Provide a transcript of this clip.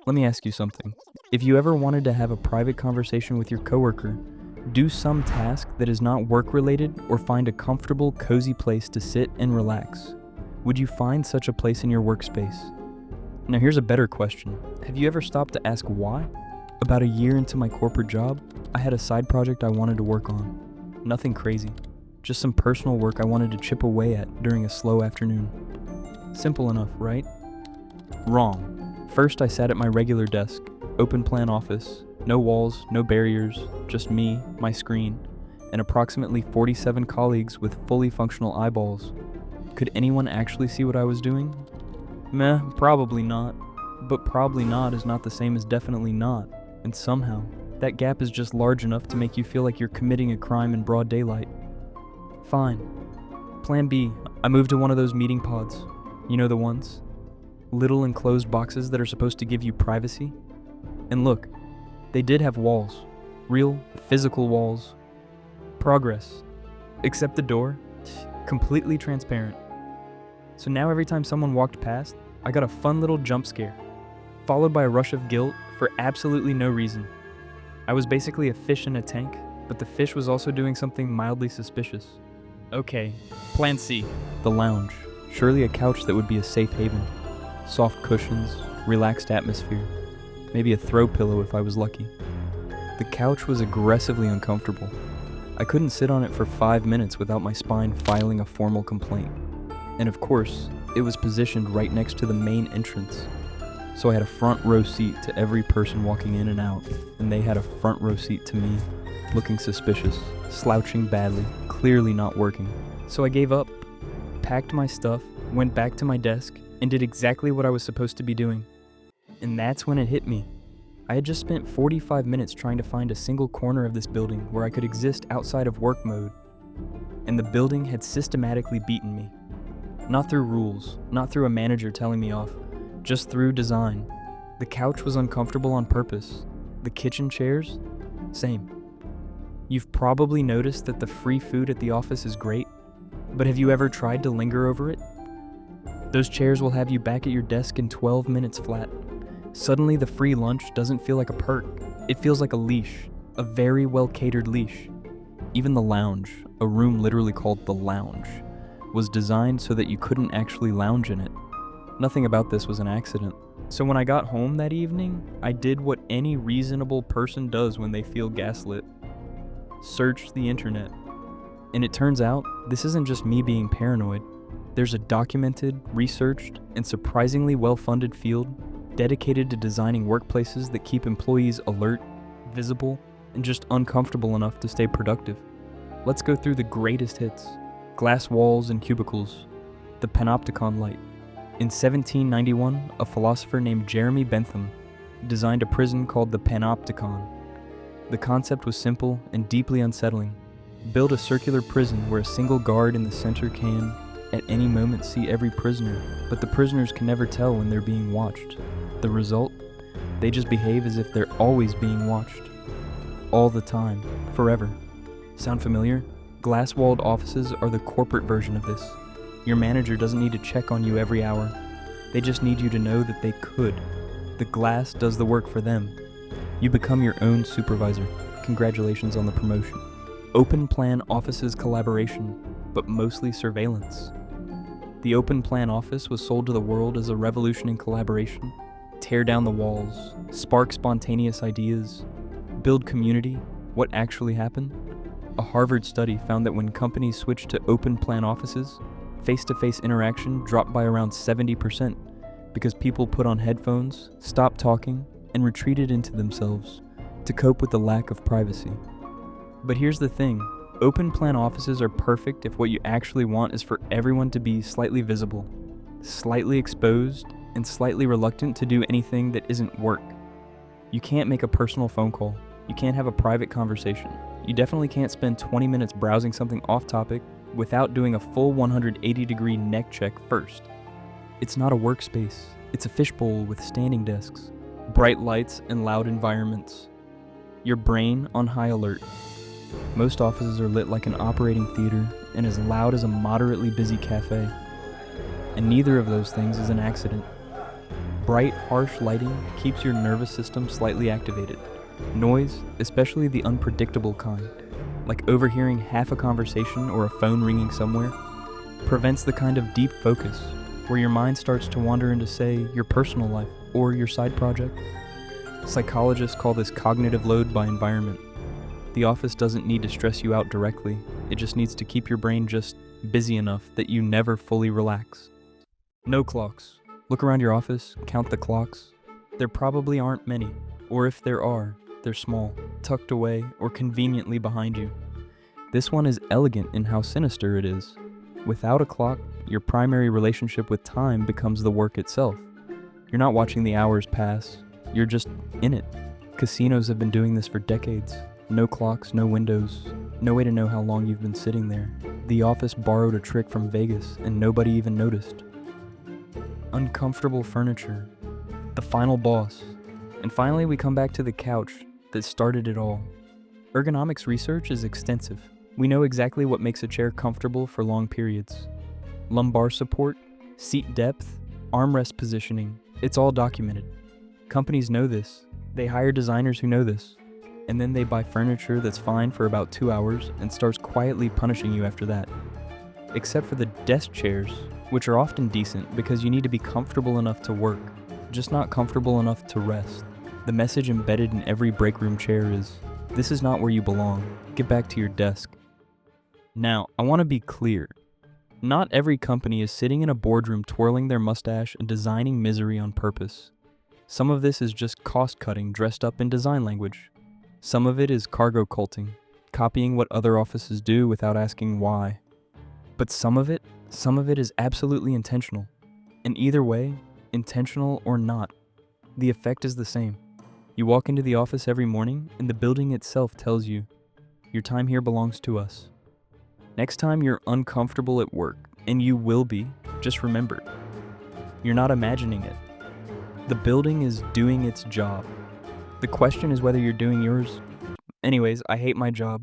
Let me ask you something. If you ever wanted to have a private conversation with your coworker, do some task that is not work-related or find a comfortable, cozy place to sit and relax. Would you find such a place in your workspace? Now here's a better question. Have you ever stopped to ask why? About a year into my corporate job, I had a side project I wanted to work on. Nothing crazy. Just some personal work I wanted to chip away at during a slow afternoon. Simple enough, right? Wrong. First, I sat at my regular desk, open plan office, no walls, no barriers, just me, my screen, and approximately 47 colleagues with fully functional eyeballs. Could anyone actually see what I was doing? Meh, probably not. But probably not is not the same as definitely not, and somehow, that gap is just large enough to make you feel like you're committing a crime in broad daylight. Fine. Plan B, I moved to one of those meeting pods. You know the ones? Little enclosed boxes that are supposed to give you privacy. And look, they did have walls. Real, physical walls. Progress. Except the door, completely transparent. So now every time someone walked past, I got a fun little jump scare, followed by a rush of guilt for absolutely no reason. I was basically a fish in a tank, but the fish was also doing something mildly suspicious. Okay, plan C. The lounge. Surely a couch that would be a safe haven. Soft cushions, relaxed atmosphere. Maybe a throw pillow if I was lucky. The couch was aggressively uncomfortable. I couldn't sit on it for 5 minutes without my spine filing a formal complaint. And of course, it was positioned right next to the main entrance. So I had a front row seat to every person walking in and out, and they had a front row seat to me, looking suspicious, slouching badly, clearly not working. So I gave up, packed my stuff, went back to my desk, and did exactly what I was supposed to be doing. And that's when it hit me. I had just spent 45 minutes trying to find a single corner of this building where I could exist outside of work mode. And the building had systematically beaten me. Not through rules, not through a manager telling me off, just through design. The couch was uncomfortable on purpose. The kitchen chairs, same. You've probably noticed that the free food at the office is great, but have you ever tried to linger over it? Those chairs will have you back at your desk in 12 minutes flat. Suddenly the free lunch doesn't feel like a perk. It feels like a leash, a very well-catered leash. Even the lounge, a room literally called the lounge, was designed so that you couldn't actually lounge in it. Nothing about this was an accident. So when I got home that evening, I did what any reasonable person does when they feel gaslit. Searched the internet. And it turns out, this isn't just me being paranoid. There's a documented, researched, and surprisingly well-funded field dedicated to designing workplaces that keep employees alert, visible, and just uncomfortable enough to stay productive. Let's go through the greatest hits. Glass walls and cubicles. The panopticon light. In 1791, a philosopher named Jeremy Bentham designed a prison called the panopticon. The concept was simple and deeply unsettling. Build a circular prison where a single guard in the center can, at any moment, see every prisoner, but the prisoners can never tell when they're being watched. The result? They just behave as if they're always being watched. All the time. Forever. Sound familiar? Glass-walled offices are the corporate version of this. Your manager doesn't need to check on you every hour. They just need you to know that they could. The glass does the work for them. You become your own supervisor. Congratulations on the promotion. Open plan offices collaboration, but mostly surveillance. The open plan office was sold to the world as a revolution in collaboration. Tear down the walls, spark spontaneous ideas, build community. What actually happened? A Harvard study found that when companies switched to open plan offices, face-to-face interaction dropped by around 70% because people put on headphones, stopped talking, and retreated into themselves to cope with the lack of privacy. But here's the thing, open plan offices are perfect if what you actually want is for everyone to be slightly visible, slightly exposed, and slightly reluctant to do anything that isn't work. You can't make a personal phone call. You can't have a private conversation. You definitely can't spend 20 minutes browsing something off topic without doing a full 180-degree neck check first. It's not a workspace. It's a fishbowl with standing desks, bright lights, and loud environments. Your brain on high alert. Most offices are lit like an operating theater and as loud as a moderately busy cafe. And neither of those things is an accident. Bright, harsh lighting keeps your nervous system slightly activated. Noise, especially the unpredictable kind, like overhearing half a conversation or a phone ringing somewhere, prevents the kind of deep focus where your mind starts to wander into, say, your personal life or your side project. Psychologists call this cognitive load by environment. The office doesn't need to stress you out directly, it just needs to keep your brain just busy enough that you never fully relax. No clocks. Look around your office, count the clocks. There probably aren't many, or if there are, they're small, tucked away, or conveniently behind you. This one is elegant in how sinister it is. Without a clock, your primary relationship with time becomes the work itself. You're not watching the hours pass, you're just in it. Casinos have been doing this for decades. No clocks, no windows, no way to know how long you've been sitting there. The office borrowed a trick from Vegas and nobody even noticed. Uncomfortable furniture, the final boss. And finally we come back to the couch that started it all. Ergonomics research is extensive. We know exactly what makes a chair comfortable for long periods. Lumbar support, seat depth, armrest positioning, it's all documented. Companies know this. They hire designers who know this. And then they buy furniture that's fine for about 2 hours and starts quietly punishing you after that. Except for the desk chairs, which are often decent because you need to be comfortable enough to work, just not comfortable enough to rest. The message embedded in every breakroom chair is, this is not where you belong, get back to your desk. Now, I want to be clear. Not every company is sitting in a boardroom twirling their mustache and designing misery on purpose. Some of this is just cost-cutting dressed up in design language. Some of it is cargo culting, copying what other offices do without asking why. But some of it is absolutely intentional. And either way, intentional or not, the effect is the same. You walk into the office every morning and the building itself tells you, your time here belongs to us. Next time you're uncomfortable at work, and you will be, just remember, you're not imagining it. The building is doing its job. The question is whether you're doing yours. Anyways, I hate my job.